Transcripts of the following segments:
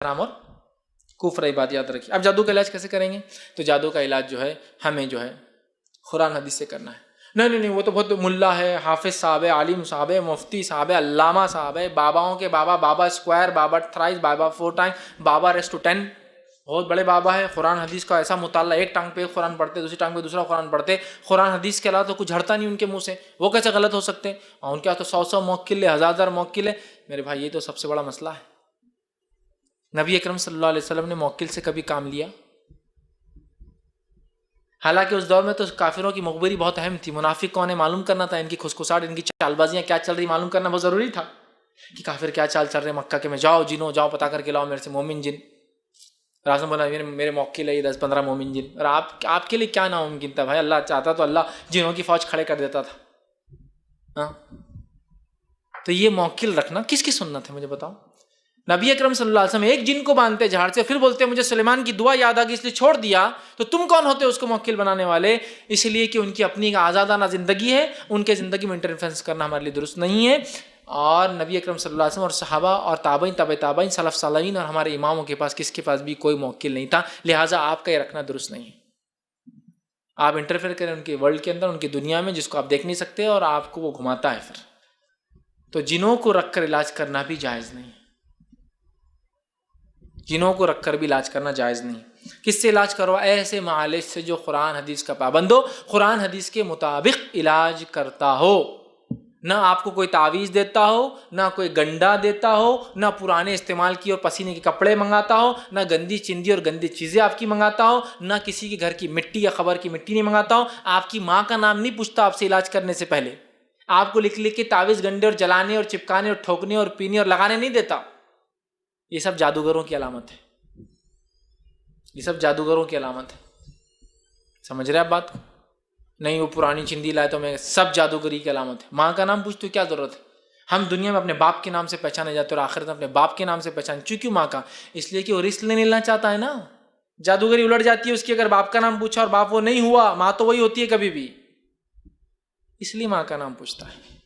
حرام اور کفر ہے، بات یاد رکھیے۔ اب جادو کا علاج کیسے کریں گے؟ تو جادو کا علاج جو ہے ہمیں جو ہے قرآن حدیث سے کرنا ہے۔ نہیں وہ تو بہت ملا ہے، حافظ صاحب ہے، عالم صاحب ہے، مفتی صاحب ہے، علامہ صاحب ہے، باباؤں کے بابا، بابا اسکوائر، بابا تھرائز، بابا فور ٹائم، بابا ریسٹو 10، بہت بڑے بابا ہے۔ قرآن حدیث کا ایسا مطالعہ، ایک ٹانگ پہ قرآن پڑھتے، دوسری ٹانگ پہ دوسرا قرآن پڑھتے، قرآن حدیث کے علاوہ تو کچھ ہٹتا نہیں ان کے منہ سے، وہ کیسے غلط ہو سکتے ہیں؟ اور ان کے تو 100 موکل ہے، 1000 موکل ہے۔ میرے بھائی یہ تو سب سے بڑا مسئلہ ہے۔ نبی اکرم صلی اللہ علیہ وسلم نے موکل سے کبھی کام لیا؟ حالانکہ اس دور میں تو کافروں کی مخبری بہت اہم تھی، منافق کون ہے معلوم کرنا تھا، ان کی کھسکساہٹ، ان کی چال بازیاں کیا چل رہی معلوم کرنا بہت ضروری تھا کہ کافر کیا چال چل رہے مکہ کے میں۔ جاؤ جنوں، جاؤ پتہ کر کے لاؤ میرے سے مومن جن۔ راستہ بولا میرے موکل ہے یہ 10-15 مومن جن، اور آپ کے لیے کیا ناممکن تھا بھائی؟ اللہ چاہتا تو اللہ جنوں کی فوج کھڑے کر دیتا تھا۔ ہاں تو یہ موکل رکھنا کس کی سنت ہے مجھے بتاؤ؟ نبی اکرم صلی اللہ علیہ وسلم ایک جن کو باندھتے جھاڑ سے، پھر بولتے مجھے سلیمان کی دعا یاد آ گئی اس لیے چھوڑ دیا، تو تم کون ہوتے اس کو موکل بنانے والے؟ اس لیے کہ ان کی اپنی آزادانہ زندگی ہے، ان کے زندگی میں انٹرفیرنس کرنا ہمارے لیے درست نہیں ہے۔ اور نبی اکرم صلی اللہ علیہ وسلم اور صحابہ اور تابعین، تبع تابعین، سلف صالحین اور ہمارے اماموں کے پاس کس کے پاس بھی کوئی موکل نہیں تھا، لہٰذا آپ کا یہ رکھنا درست نہیں ہے۔ آپ انٹرفیئر کریں ان کے ورلڈ کے اندر، ان کی دنیا میں، جس کو آپ دیکھ نہیں سکتے، اور آپ کو وہ گھماتا ہے۔ پھر تو جنوں کو رکھ کر علاج کرنا بھی جائز نہیں، جنوں کو رکھ کر بھی علاج کرنا جائز نہیں۔ کس سے علاج کرو؟ ایسے معالج سے جو قرآن حدیث کا پابند ہو، قرآن حدیث کے مطابق علاج کرتا ہو، نہ آپ کو کوئی تعویذ دیتا ہو، نہ کوئی گنڈا دیتا ہو، نہ پرانے استعمال کی اور پسینے کے کپڑے منگاتا ہو، نہ گندی چندی اور گندی چیزیں آپ کی منگاتا ہو، نہ کسی کے گھر کی مٹی یا قبر کی مٹی نہیں منگاتا ہو، آپ کی ماں کا نام نہیں پوچھتا آپ سے علاج کرنے سے پہلے، آپ کو لکھ کے تعویذ گنڈے اور جلانے اور چپکانے اور ٹھوکنے اور پینے اور لگانے نہیں دیتا۔ یہ سب جادوگروں کی علامت ہے، یہ سب جادوگروں کی علامت ہے۔ سمجھ رہے آپ بات کو؟ نہیں وہ پرانی چندی لائے تو میں، سب جادوگری کی علامت ہے۔ ماں کا نام پوچھتے کیا ضرورت ہے؟ ہم دنیا میں اپنے باپ کے نام سے پہچانے جاتے اور آخرت میں اپنے باپ کے نام سے پہچانے، چونکہ ماں کا، اس لیے کہ وہ رزق لینا چاہتا ہے نا۔ جادوگری الٹ جاتی ہے اس کی، اگر باپ کا نام پوچھا اور باپ وہ نہیں ہوا، ماں تو وہی ہوتی ہے کبھی بھی، اس لیے ماں کا نام پوچھتا ہے۔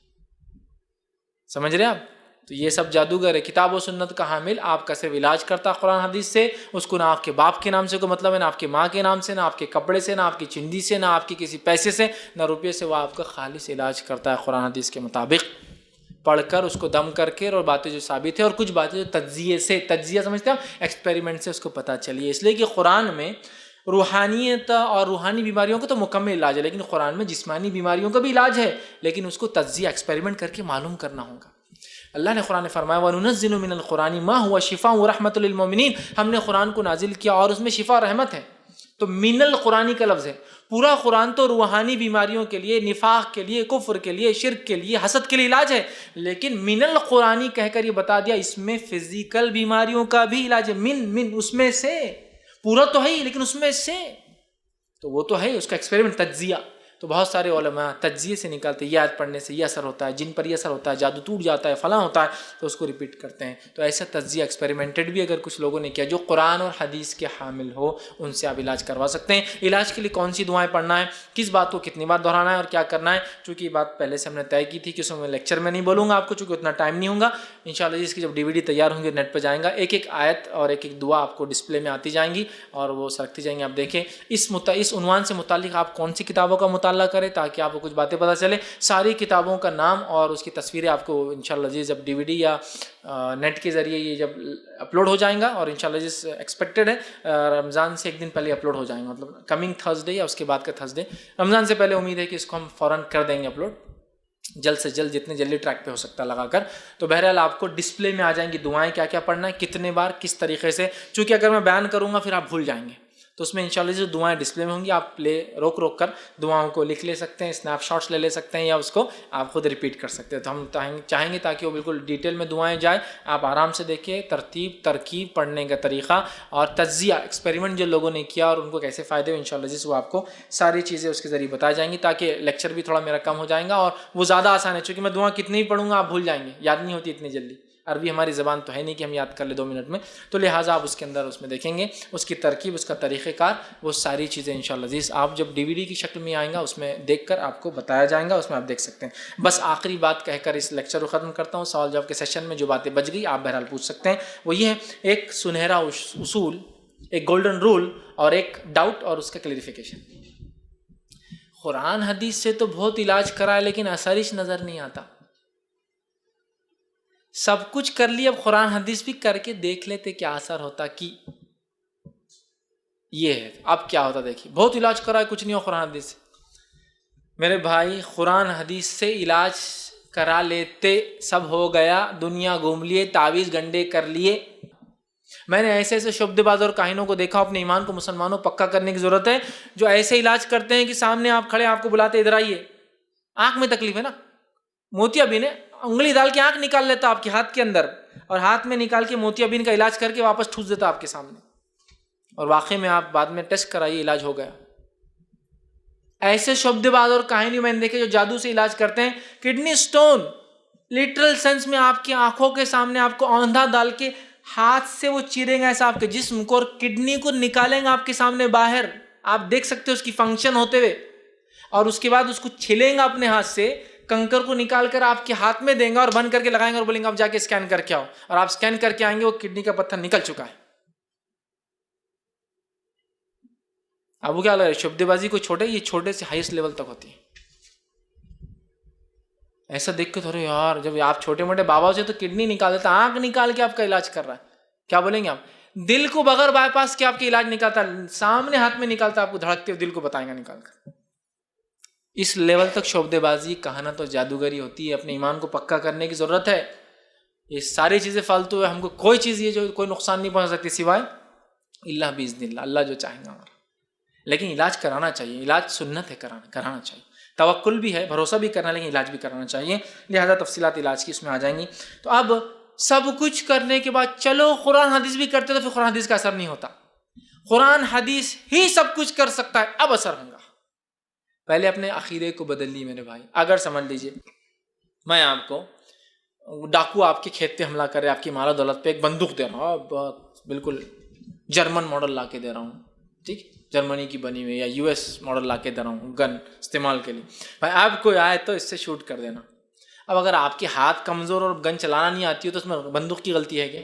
سمجھ رہے آپ؟ تو یہ سب جادوگر ہے۔ کتاب و سنت کا حامل آپ کا صرف علاج کرتا قرآن حدیث سے، اس کو نہ آپ کے باپ کے نام سے کوئی مطلب ہے، نہ آپ کے ماں کے نام سے، نہ آپ کے کپڑے سے، نہ آپ کی چندی سے، نہ آپ کے کسی پیسے سے، نہ روپے سے، وہ آپ کا خالص علاج کرتا ہے قرآن حدیث کے مطابق، پڑھ کر اس کو دم کر کے، اور باتیں جو ثابت ہے، اور کچھ باتیں جو تجزیے سے، تجزیہ سمجھتے ہیں ایکسپیریمنٹ سے اس کو پتہ چلی ہے۔ اس لیے کہ قرآن میں روحانیت اور روحانی بیماریوں کا تو مکمل علاج ہے، لیکن قرآن میں جسمانی بیماریوں کا بھی علاج ہے، لیکن اس کو تجزیہ ایکسپیریمنٹ کر کے معلوم کرنا ہوگا۔ اللہ نے قرآن فرمایا وَنُنَزِّلُ مِنَ الْقُرْآنِ مَا هُوَ شِفَاءٌ وَرَحْمَةٌ لِلْمُؤْمِنِينَ، ہم نے قرآن کو نازل کیا اور اس میں شفا اور رحمت ہے۔ تو من القرآن کا لفظ ہے، پورا قرآن تو روحانی بیماریوں کے لیے، نفاق کے لیے، کفر کے لیے، شرک کے لیے، حسد کے لیے علاج ہے، لیکن من القرآن کہہ کر یہ بتا دیا اس میں فزیکل بیماریوں کا بھی علاج ہے۔ من اس میں سے، پورا تو ہے ہی لیکن اس میں سے، تو وہ تو ہے اس کا ایکسپیریمنٹ، تجزیہ۔ تو بہت سارے علماء تجزیے سے نکالتے یہ آیت پڑھنے سے یہ اثر ہوتا ہے، جن پر یہ اثر ہوتا ہے، جادو ٹوٹ جاتا ہے، فلاں ہوتا ہے، تو اس کو ریپیٹ کرتے ہیں۔ تو ایسا تجزیہ ایکسپیریمنٹڈ بھی اگر کچھ لوگوں نے کیا جو قرآن اور حدیث کے حامل ہو، ان سے آپ علاج کروا سکتے ہیں۔ علاج کے لیے کون سی دعائیں پڑھنا ہے، کس بات کو کتنی بار دہرانا ہے اور کیا کرنا ہے، چونکہ یہ بات پہلے سے ہم نے طے کی تھی کہ اس میں لیکچر میں نہیں بولوں گا آپ کو، چونکہ اتنا ٹائم نہیں ہوگا۔ انشاءاللہ اس کی جب DVD تیار ہوں گی نیٹ پہ جائیں گا، ایک ایک آیت اور ایک ایک دعا آپ کو ڈسپلے میں آتی جائیں گی اور وہ سرکتی جائیں گی، آپ دیکھیں اس عنوان سے متعلق آپ کون سی کتابوں کا مطالعہ کریں تاکہ آپ کو کچھ باتیں پتہ چلے۔ ساری کتابوں کا نام اور اس کی تصویریں آپ کو انشاءاللہ جب DVD یا نیٹ کے ذریعے یہ جب اپلوڈ ہو جائیں گا، اور انشاءاللہ ایکسپیکٹڈ ہے رمضان سے ایک دن پہلے اپلوڈ ہو جائیں گا، مطلب کمنگ تھرسڈے یا اس کے بعد کا تھرسڈے، رمضان سے پہلے امید ہے کہ اس کو ہم فوراً کر دیں گے اپلوڈ، جلد سے جلد جتنے جلدی ٹریک پہ ہو سکتا ہے لگا کر۔ تو بہرحال آپ کو ڈسپلے میں آ جائیں گی دعائیں کیا کیا پڑھنا ہے، کتنے بار، کس طریقے سے، چونکہ اگر میں بیان کروں گا پھر آپ بھول جائیں گے، تو اس میں انشاءاللہ جو دعائیں ڈسپلے میں ہوں گی آپ روک کر دعاؤں کو لکھ لے سکتے ہیں، اسنیپ شاٹس لے سکتے ہیں، یا اس کو آپ خود ریپیٹ کر سکتے ہیں۔ تو ہم چاہیں گے تاکہ وہ بالکل ڈیٹیل میں دعائیں جائیں، آپ آرام سے دیکھیں، ترکیب پڑھنے کا طریقہ اور تجزیہ ایکسپیریمنٹ جو لوگوں نے کیا اور ان کو کیسے فائدے ہوئے، انشاءاللہ وہ آپ کو ساری چیزیں اس کے ذریعے بتائی جائیں گی، تاکہ لیکچر بھی تھوڑا میرا کم ہو جائے گا اور وہ زیادہ آسان ہے، چونکہ میں دعا کتنی ہی پڑھوں گا آپ بھول جائیں گے، یاد نہیں ہوتی اتنی جلدی، عربی ہماری زبان تو ہے نہیں کہ ہم یاد کر لیں 2 منٹ میں، تو لہٰذا آپ اس کے اندر اس میں دیکھیں گے اس کی ترکیب، اس کا طریقہ کار، وہ ساری چیزیں انشاءاللہ عزیز آپ جب DVD کی شکل میں آئیں گا اس میں دیکھ کر آپ کو بتایا جائیں گا، اس میں آپ دیکھ سکتے ہیں۔ بس آخری بات کہہ کر اس لیکچر کو ختم کرتا ہوں۔ سوال جواب کے سیشن میں جو باتیں بچ گئی آپ بہرحال پوچھ سکتے ہیں، وہ یہ ہے ایک سنہرا اصول، ایک گولڈن رول اور ایک ڈاؤٹ اور اس کا کلیریفیکیشن۔ قرآن حدیث سے تو بہت علاج کرا ہے لیکن اثر ہی نظر نہیں آتا۔ سب کچھ کر لی، اب قرآن حدیث بھی کر کے دیکھ لیتے کیا اثر ہوتا کی یہ ہے۔ اب کیا ہوتا دیکھیے، بہت علاج کرا ہے کچھ نہیں ہو قرآن حدیث سے۔ میرے بھائی قرآن حدیث سے علاج کرا لیتے سب ہو گیا، دنیا گھوم لیے، تعویذ گنڈے کر لیے۔ میں نے ایسے ایسے شبد باز اور کاہنوں کو دیکھا، اپنے ایمان کو مسلمانوں پکا کرنے کی ضرورت ہے، جو ایسے علاج کرتے ہیں کہ سامنے آپ کھڑے، آپ کو بلاتے ادھر آئیے، آنکھ میں تکلیف ہے نا، موتیا بین ہے، انگلی ڈال کے آنکھ نکال لیتا آپ کے ہاتھ کے اندر، اور ہاتھ میں نکال کے موتیا بین کا علاج کر کے واپس ٹھوس دیتا آپ کے سامنے، اور واقعے میں آپ بعد میں ٹیسٹ کرائیے علاج ہو گیا۔ ایسے شبد باز اور کہانی میں نے دیکھے جو جادو سے علاج کرتے ہیں، کڈنی سٹون لٹرل سینس میں آپ کی آنکھوں کے سامنے آپ کو اوندھا ڈال کے ہاتھ سے وہ چیریں گے ایسا آپ کے جسم کو، اور کڈنی کو نکالیں گے آپ کے سامنے باہر، آپ دیکھ سکتے ہو اس کی فنکشن ہوتے ہوئے، اور اس کے بعد اس کو چھلیں گا اپنے ہاتھ سے، کنکر کو نکال کر آپ کے ہاتھ میں دیں گا اور بند کر کے لگائیں گے اور بولیں گے آپ جا کے اسکین کر کے آؤ، اور آپ اسکین کر کے آئیں گے وہ کڈنی کا پتھر نکل چکا ہے۔ اب وہ کیا لگ رہا ہے شبد بازی کو چھوٹے، یہ چھوٹے سے ہائیسٹ لیول تک ہوتی ہے۔ ایسا دیکھ کے تھوڑے یار، جب آپ چھوٹے موٹے بابا سے تو کڈنی نکال دیتا، آنکھ نکال کے آپ کا علاج کر رہا ہے، کیا بولیں گے آپ؟ دل کو بغیر بائی پاس کے آپ کے علاج نکالتا، سامنے ہاتھ میں نکالتا، آپ کو دھڑکتے ہوئے دل کو بتائیں گا نکال کر۔ اس لیول تک شعبدے بازی، کہانت اور جادوگری ہوتی ہے۔ اپنے ایمان کو پکا کرنے کی ضرورت ہے۔ یہ ساری چیزیں فالتو ہے، ہم کو کوئی چیز یہ جو کوئی نقصان نہیں پہنچ سکتی سوائے اللہ باذن اللہ، اللہ جو چاہیں گا ہمارا۔ لیکن علاج کرانا چاہیے، علاج سنت ہے، کرانا چاہیے، توکل بھی ہے، بھروسہ بھی کرنا، لیکن علاج بھی کرانا چاہیے۔ لہذا تفصیلات علاج کی اس میں آ جائیں گی۔ تو اب سب کچھ کرنے کے بعد چلو قرآن حدیث بھی کرتے تو پھر قرآن حدیث کا اثر نہیں ہوتا۔ قرآن حدیث ہی سب کچھ کر سکتا ہے، اب اثر ہوگا۔ پہلے اپنے عقیدے کو بدل لی میرے بھائی۔ اگر سمجھ لیجئے میں آپ کو ڈاکو آپ کے کھیت پہ حملہ کرے، آپ کی مال و دولت پہ، ایک بندوق دے رہا ہوں، بالکل جرمن ماڈل لا کے دے رہا ہوں، ٹھیک، جرمنی کی بنی ہوئی، یا US ماڈل لا کے دے رہا ہوں گن استعمال کے لیے، بھائی آپ کوئی آئے تو اس سے شوٹ کر دینا۔ اب اگر آپ کے ہاتھ کمزور اور گن چلانا نہیں آتی ہو تو اس میں بندوق کی غلطی ہے کیا؟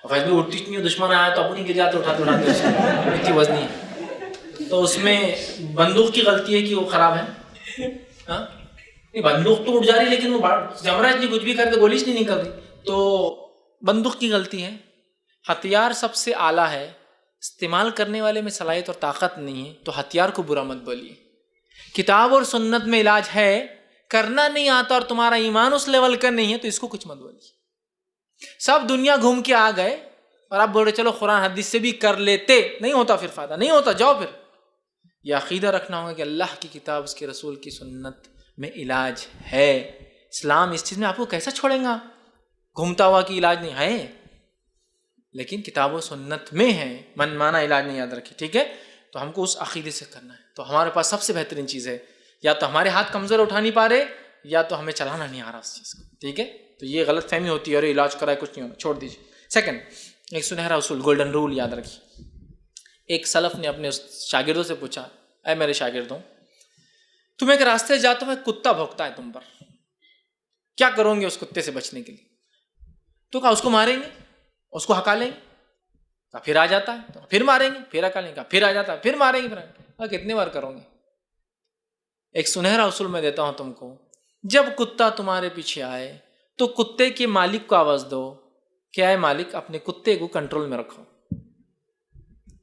ویسے اٹھتی نہیں ہو، دشمن آیا تو اپنی گر جاتے اٹھاتے اتنی وزنی ہے، تو اس میں بندوق کی غلطی ہے کہ وہ خراب ہے؟ ہاں، بندوق تو اٹھ جا رہی لیکن وہ جمرہ اتنی کچھ بھی کر کے گولیش نہیں نکل رہی، تو بندوق کی غلطی ہے۔ ہتھیار سب سے اعلیٰ ہے، استعمال کرنے والے میں صلاحیت اور طاقت نہیں ہے تو ہتھیار کو برا مت بولیے۔ کتاب اور سنت میں علاج ہے، کرنا نہیں آتا اور تمہارا ایمان اس لیول کا نہیں ہے تو اس کو کچھ مت بولیے۔ سب دنیا گھوم کے آ گئے اور آپ بول رہے چلو قرآن حدیث سے بھی کر لیتے، نہیں ہوتا، پھر فائدہ نہیں ہوتا، جاؤ پھر۔ یہ عقیدہ رکھنا ہوگا کہ اللہ کی کتاب، اس کے رسول کی سنت میں علاج ہے۔ اسلام اس چیز میں آپ کو کیسا چھوڑیں گا؟ گھومتا ہوا کہ علاج نہیں ہے، لیکن کتاب و سنت میں ہے، من مانا علاج نہیں، یاد رکھیں، ٹھیک ہے؟ تو ہم کو اس عقیدے سے کرنا ہے۔ تو ہمارے پاس سب سے بہترین چیز ہے، یا تو ہمارے ہاتھ کمزور اٹھا نہیں پا رہے، یا تو ہمیں چلانا نہیں آ رہا اس چیز کو، ٹھیک ہے؟ تو یہ غلط فہمی ہوتی ہے، اور علاج کرائے کچھ نہیں ہونا، چھوڑ دیجیے۔ سیکنڈ، ایک سنہرا اصول، گولڈن رول یاد رکھیے۔ ایک سلف نے اپنے شاگردوں سے پوچھا، اے میرے شاگردوں، تم ایک راستے جاتے ہو، کتا بھونکتا ہے تم پر، کیا کرو گے اس کتے سے بچنے کے لیے؟ تو کہا اس کو ماریں گے، اس کو ہکا لیں گے، کہا پھر آ جاتا ہے تو پھر ماریں گے، پھر ہکا لیں گے، کہا پھر آ جاتا ہے پھر ماریں گے، پھر کتنے بار کرو گے؟ ایک سنہرا اصول میں دیتا ہوں تم کو، جب کتا تمہارے پیچھے آئے تو کتے کے مالک کو آواز دو کہ اے مالک اپنے کتے کو کنٹرول میں رکھو۔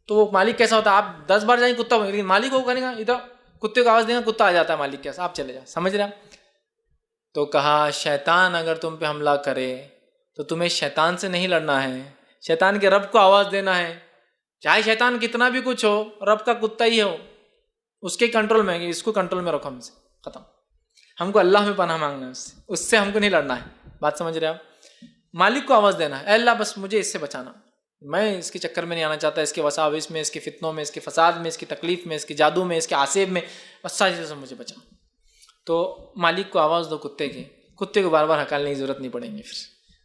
تو وہ مالک کیسا ہوتا ہے؟ آپ 10 بار جائیں کتا، لیکن مالک کو کرے گا ادھر، کتے کو آواز دیں گا، کتا آ جاتا ہے مالک کیسا، آپ چلے جائیں، سمجھ رہے ہیں؟ تو کہا شیطان اگر تم پہ حملہ کرے تو تمہیں شیطان سے نہیں لڑنا ہے، شیطان کے رب کو آواز دینا ہے، چاہے شیطان کتنا بھی کچھ ہو، رب کا کتا ہی ہو، اس کے کنٹرول میں ہے، اس کو کنٹرول میں رکھو، ہم سے ختم۔ ہم کو اللہ میں پناہ مانگنا ہے، اس سے ہم کو نہیں لڑنا ہے، بات سمجھ رہے ہیں آپ؟ مالک کو آواز دینا ہے، اے اللہ بس مجھے اس سے بچانا، میں اس کے چکر میں نہیں آنا چاہتا، اس کے وساوس میں، اس کے فتنوں میں، اس کے فساد میں، اس کی تکلیف میں، اس کے جادو میں، اس کے آصیب میں، بس ساری چیزوں سے مجھے بچا۔ تو مالک کو آواز دو کتے کے، کتے کو بار بار ہکالنے کی ضرورت نہیں پڑیں گی پھر.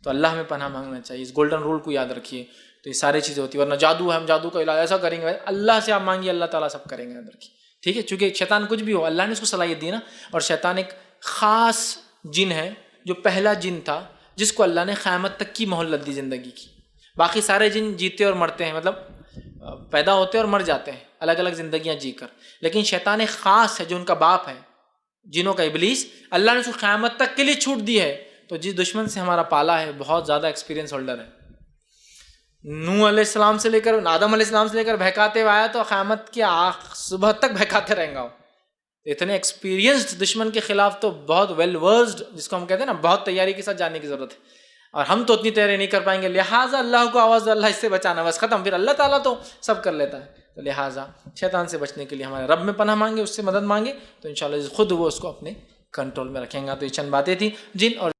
تو اللہ میں پناہ مانگنا چاہیے. اس گولڈن رول کو یاد رکھیے. تو یہ ساری چیزیں ہوتی ہیں. ورنہ جادو ہے, ہم جادو کا علاج ایسا کریں گے, اللہ سے آپ مانگیے, اللہ تعالیٰ سب کریں گے. یاد رکھیے, ٹھیک ہے. چونکہ شیطان کچھ بھی ہو, اللہ نے اس کو صلاحیت دی نا. اور شیطان ایک خاص جن ہے جو پہلا جن تھا جس کو اللہ نے قیامت تک کی مہلت دی زندگی کی. باقی سارے جن جیتے اور مرتے ہیں, مطلب پیدا ہوتے اور مر جاتے ہیں الگ الگ زندگیاں جی کر. لیکن شیطان ایک خاص ہے جو ان کا باپ ہے جنوں کا, ابلیس. اللہ نے اس کو قیامت تک کے لیے چھوٹ دی ہے. تو جس دشمن سے ہمارا پالا ہے بہت زیادہ ایکسپیرینس ہولڈر ہے. نوح علیہ السلام سے لے کر آدم علیہ السلام سے لے کر بہکاتے ہوئے آیا تو قیامت کی صبح تک بہکاتے رہیں گا. اتنے ایکسپیرینسڈ دشمن کے خلاف تو بہت ویل ورسڈ, جس کو ہم کہتے ہیں نا, بہت تیاری کے ساتھ جانے کی ضرورت ہے. اور ہم تو اتنی تیاری نہیں کر پائیں گے, لہٰذا اللہ کو آواز دو, اللہ اس سے بچانا, بس ختم. پھر اللہ تعالیٰ تو سب کر لیتا ہے. تو لہٰذا شیطان سے بچنے کے لیے ہمارے رب میں پناہ مانگے, اس سے مدد مانگے, تو انشاءاللہ خود وہ اس کو اپنے کنٹرول میں رکھیں گا. تو یہ چند باتیں تھیں جن اور